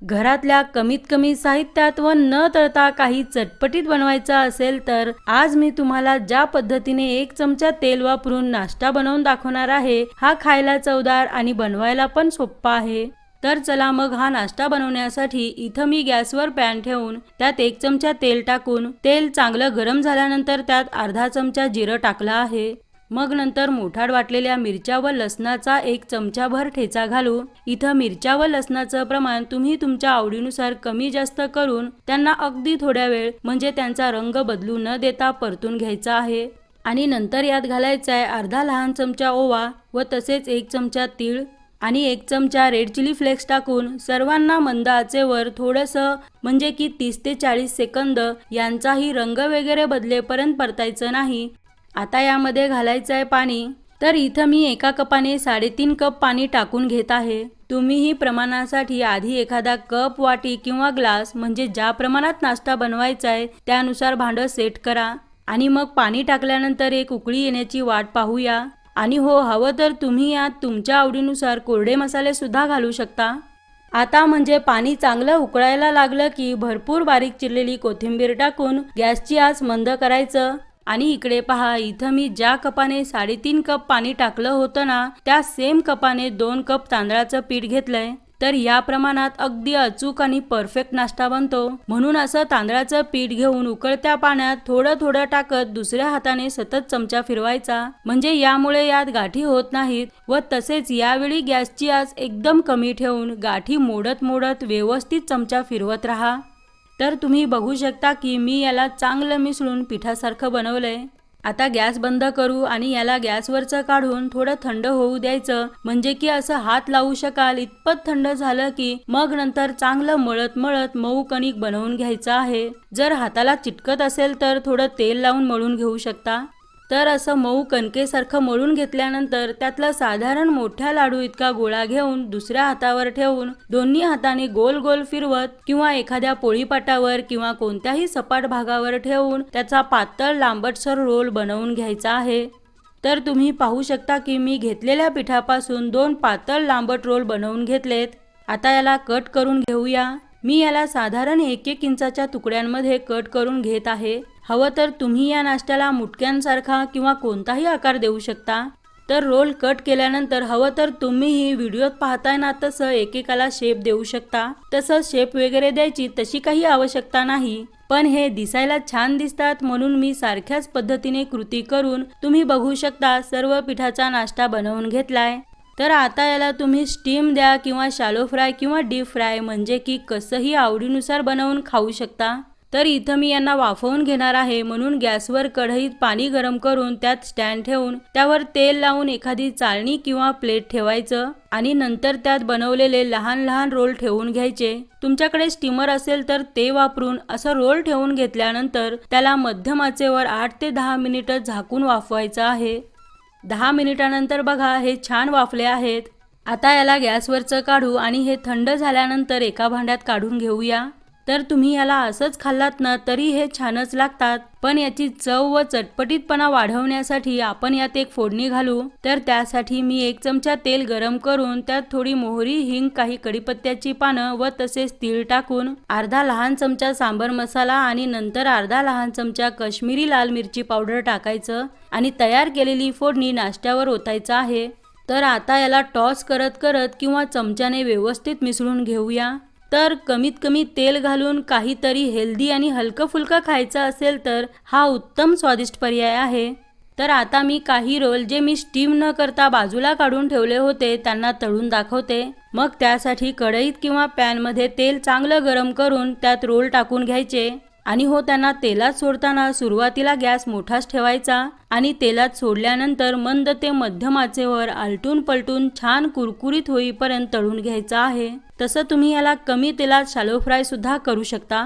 घरातल्या कमीत कमी साहित्यात व न तळता काही चटपटीत बनवायचं असेल तर आज मी तुम्हाला ज्या पद्धतीने 1 चमचा तेल वापरून नाश्ता बनवून दाखवणार आहे, हा खायला चवदार आणि बनवायला पण सोपा आहे। तर चला मग हा नाश्ता बनवण्यासाठी इथं मी गॅसवर पॅन ठेवून त्यात 1 चमचा तेल टाकून तेल चांगलं गरम झाल्यानंतर त्यात अर्धा चमचा जिरं टाकलं आहे। मग नंतर मोठाड वाटलेल्या मिरच्या व लसणाचा 1 चमचाभर ठेचा घालू। इथं मिरच्या व लसणाचं प्रमाण तुम्ही तुमच्या आवडीनुसार कमी जास्त करून त्यांना अगदी थोड्या वेळ म्हणजे त्यांचा रंग बदलू न देता परतून घ्यायचा आहे। आणि नंतर यात घालायचा आहे अर्धा लहान चमचा ओवा व तसेच 1 चमचा तीळ आणि 1 चमचा रेड चिली फ्लेक्स टाकून सर्वांना मंद आचेवर थोडंसं म्हणजे की 30 ते 40 सेकंद यांचाही रंग वगैरे बदलेपर्यंत परतायचं नाही। आता यामध्ये घालायचं आहे पाणी। तर इथं मी एका कपाने 3.5 कप पाणी टाकून घेत आहे। तुम्हीही प्रमाणासाठी आधी एखादा कप, वाटी किंवा ग्लास म्हणजे ज्या प्रमाणात नाश्ता बनवायचा आहे त्यानुसार भांडं सेट करा आणि मग पाणी टाकल्यानंतर एक उकळी येण्याची वाट पाहूया। आणि हो, हवं तर तुम्ही यात तुमच्या आवडीनुसार कोरडे मसाले सुद्धा घालू शकता। आता म्हणजे पाणी चांगलं उकळायला लागलं की भरपूर बारीक चिरलेली कोथिंबीर टाकून गॅसची आच मंद करायचं। आणि इकडे पहा, इथं मी ज्या कपाने 3.5 कप पाणी टाकलं होतं ना, त्या सेम कपाने 2 कप तांदळाचं पीठ घेतलंय। तर या प्रमाणात अगदी अचूक आणि परफेक्ट नाश्ता बनतो। म्हणून असं तांदळाचं पीठ घेऊन उकळत्या पाण्यात थोडं थोडं टाकत दुसऱ्या हाताने सतत चमचा फिरवायचा, म्हणजे यामुळे यात गाठी होत नाहीत। व तसेच यावेळी गॅसची आच एकदम कमी ठेवून गाठी मोडत मोडत व्यवस्थित चमचा फिरवत राहा। तर तुम्ही बघू शकता की मी याला चांगलं मिसळून पिठासारखं बनवलंय। आता गॅस बंद करू आणि याला गॅसवरचं काढून थोडं थंड होऊ द्यायचं, म्हणजे की असं हात लावू शकाल इतपत थंड झालं की मग नंतर चांगलं मळत मळत मऊ कणिक बनवून घ्यायचं आहे। जर हाताला चिटकत असेल तर थोडं तेल लावून मळून घेऊ शकता। तर असं मऊ कणकेसारखं मळून घेतल्यानंतर त्यातला साधारण मोठ्या लाडू इतका गोळा घेऊन दुसऱ्या हातावर ठेवून दोन्ही हाताने गोल गोल फिरवत किंवा एखाद्या पोळीपाटावर किंवा कोणत्याही सपाट भागावर ठेवून त्याचा पातळ लांबटसर रोल बनवून घ्यायचा आहे। तर तुम्ही पाहू शकता की मी घेतलेल्या पिठापासून 2 पातळ लांबट रोल बनवून घेतलेत। आता याला कट करून घेऊया। मी याला साधारण 1-1 इंचाच्या तुकड्यांमध्ये कट करून घेत आहे। हवं तर तुम्ही या नाश्त्याला मुटक्यांसारखा किंवा कोणताही आकार देऊ शकता। तर रोल कट केल्यानंतर हवं तर तुम्हीही व्हिडिओत पाहताय ना तसं एकेकाला शेप देऊ शकता। तसं शेप वगैरे द्यायची तशी काही आवश्यकता नाही, पण हे दिसायला छान दिसतात म्हणून मी सारख्याच पद्धतीने कृती करून तुम्ही बघू शकता सर्व पिठाचा नाश्ता बनवून घेतलाय। तर आता याला तुम्ही स्टीम द्या किंवा शॅलो फ्राय किंवा डीप फ्राय म्हणजे की कसंही आवडीनुसार बनवून खाऊ शकता। तर इथं मी यांना वाफवून घेणार आहे, म्हणून गॅसवर कढईत पाणी गरम करून त्यात स्टँड ठेवून त्यावर तेल लावून एखादी चाळणी किंवा प्लेट ठेवायचं आणि नंतर त्यात बनवलेले लहान लहान रोल ठेवून घ्यायचे। तुमच्याकडे स्टीमर असेल तर ते वापरून असं रोल ठेवून घेतल्यानंतर त्याला मध्यम आचेवर 8 ते 10 मिनिटं झाकून वाफवायचं आहे। 10 मिनिटानंतर बघा हे छान वाफले आहेत। आता याला गॅसवरचं काढू आणि हे थंड झाल्यानंतर एका भांड्यात काढून घेऊया। तर तुम्ही याला असंच खाल्लात ना तरी हे छानच लागतात, पण याची चव व चटपटीतपणा वाढवण्यासाठी आपण यात एक फोडणी घालू। तर त्यासाठी मी 1 चमचा तेल गरम करून त्यात थोडी मोहरी, हिंग, काही कढीपत्त्याची पानं व तसेच तीळ टाकून अर्धा लहान चमचा सांबर मसाला आणि नंतर अर्धा लहान चमचा काश्मीरी लाल मिरची पावडर टाकायचं आणि तयार केलेली फोडणी नाश्त्यावर ओतायचं आहे। तर आता याला टॉस करत करत किंवा चमच्याने व्यवस्थित मिसळून घेऊया। तर कमीत कमी तेल घालून काहीतरी हेल्दी आणि हलकं फुलकं खायचं असेल तर हा उत्तम स्वादिष्ट पर्याय आहे। तर आता मी काही रोल जे मी स्टीम न करता बाजूला काढून ठेवले होते त्यांना तळून दाखवते। मग त्यासाठी कढईत किंवा पॅनमध्ये तेल चांगलं गरम करून त्यात रोल टाकून घ्यायचे आणि हो, त्यांना तेलात सोडताना सुरुवातीला गॅस मोठाच ठेवायचा आणि तेलात सोडल्यानंतर मंद ते मध्यम आचेवर आलटून पलटून छान कुरकुरीत होईपर्यंत तळून घ्यायचं आहे। तसं तुम्ही याला कमी तेलात शॅलो फ्राय सुद्धा करू शकता।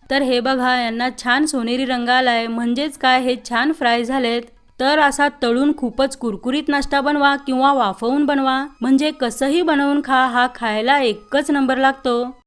तर हे बघा, यांना छान सोनेरी रंग आलाय, म्हणजेच काय हे छान फ्राय झालेत। तर असा तळून खूपच कुरकुरीत नाश्ता बनवा किंवा वाफवून बनवा, म्हणजे कसंही बनवून खा, हा खायला एकच नंबर लागतो।